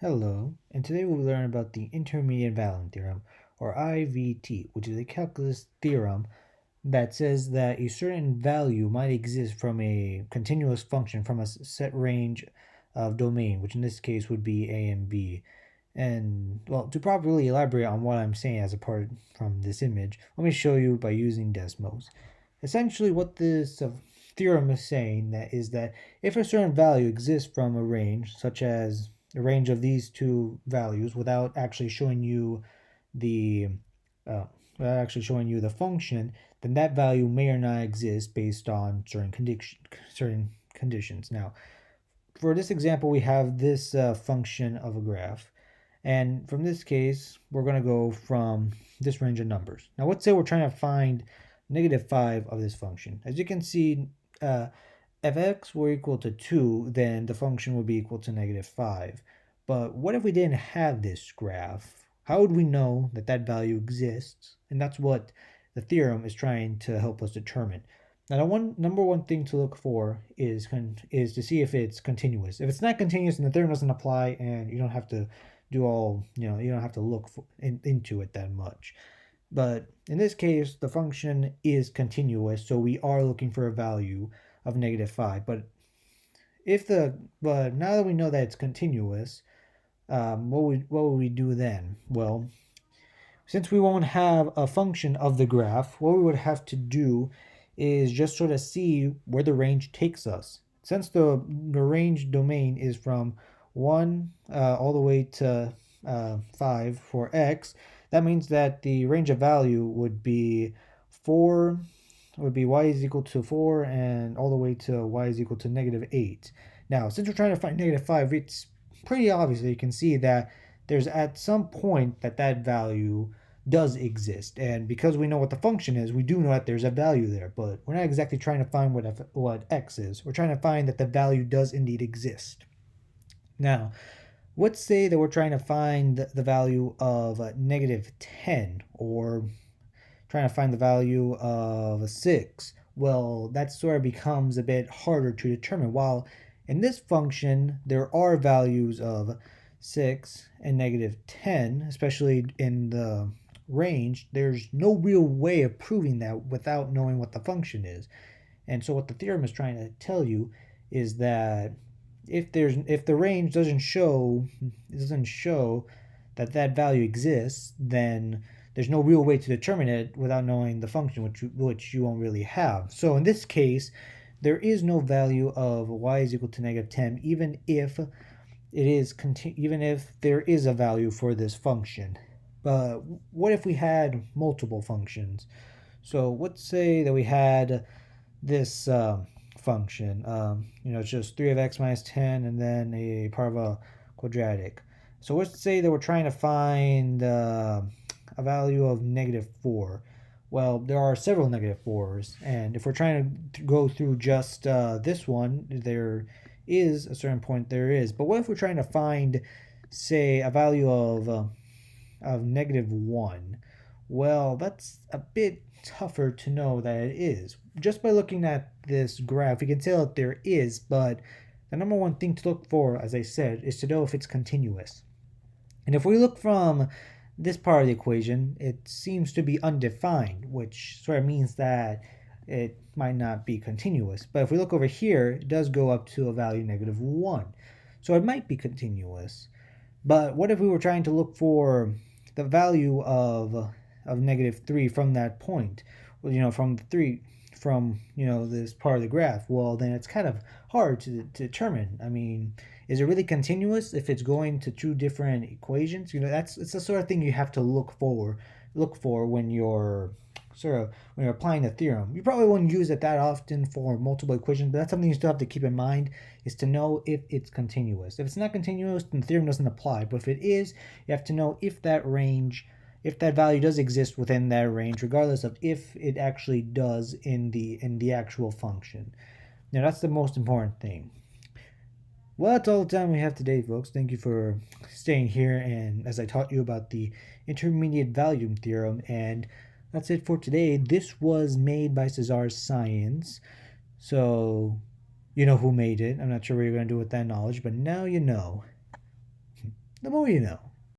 Hello, and today we'll learn about the Intermediate Value Theorem, or IVT, which is a calculus theorem that says that a certain value might exist from a continuous function from a set range of domain, which in this case would be A and B. And, well, to properly elaborate on what I'm saying as apart from this image, let me show you by using Desmos. Essentially, what this theorem is saying that is that if a certain value exists from a range, such as a range of these two values, without actually showing you the function, then that value may or not exist based on certain conditions. Now, for this example, we have this function of a graph. And from this case, we're going to go from this range of numbers. Now, let's say we're trying to find -5 of this function. As you can see, if x were equal to 2, then the function would be equal to -5. But what if we didn't have this graph? How would we know that that value exists? And that's what the theorem is trying to help us determine. Now, the number one thing to look for is to see if it's continuous. If it's not continuous, then the theorem doesn't apply, and you don't have to you don't have to look into it that much. But in this case, the function is continuous, so we are looking for a value of -5. But now that we know that it's continuous, what would we do then? Well, since we won't have a function of the graph, what we would have to do is just sort of see where the range takes us. Since the range domain is from 1 all the way to 5 for x, that means that the range of value would be 4, would be y is equal to 4, and all the way to y is equal to -8. Now, since we're trying to find -5, it's pretty obvious that you can see that there's at some point that value does exist. And because we know what the function is, we do know that there's a value there, but we're not exactly trying to find what x is. We're trying to find that the value does indeed exist. Now, let's say that we're trying to find the value of -10, or trying to find the value of 6. Well, that sort of becomes a bit harder to determine. While in this function, there are values of 6 and -10, especially in the range, there's no real way of proving that without knowing what the function is. And so what the theorem is trying to tell you is that if the range doesn't show that value exists, then there's no real way to determine it without knowing the function, which you won't really have. So in this case, there is no value of y is equal to -10, even if there is a value for this function. But what if we had multiple functions? So let's say that we had this function. It's just 3 of x minus 10 and then a part of a quadratic. So let's say that we're trying to find a value of -4. Well, there are several -4s, and if we're trying to go through just this one, there is a certain point there is. But what if we're trying to find, say, a value of -1? Well, that's a bit tougher to know that it is. Just by looking at this graph, we can tell that there is, but the number one thing to look for, as I said, is to know if it's continuous. And if we look from this part of the equation, it seems to be undefined, which sort of means that it might not be continuous. But if we look over here, it does go up to a value -1. So it might be continuous. But what if we were trying to look for the value of -3 from that point? Well, from this part of the graph. Well, then it's kind of hard to determine. I mean, is it really continuous if it's going to two different equations? It's the sort of thing you have to look for when you're applying the theorem. You probably won't use it that often for multiple equations, but that's something you still have to keep in mind, is to know if it's continuous. If it's not continuous, then the theorem doesn't apply. But if it is, you have to know if that value does exist within that range, regardless of if it actually does in the actual function. Now, that's the most important thing. Well, that's all the time we have today, folks. Thank you for staying here, and as I taught you about the Intermediate Value Theorem, and that's it for today. This was made by Cesar Saenz, so you know who made it. I'm not sure what you're going to do with that knowledge, but now you know. the more you know.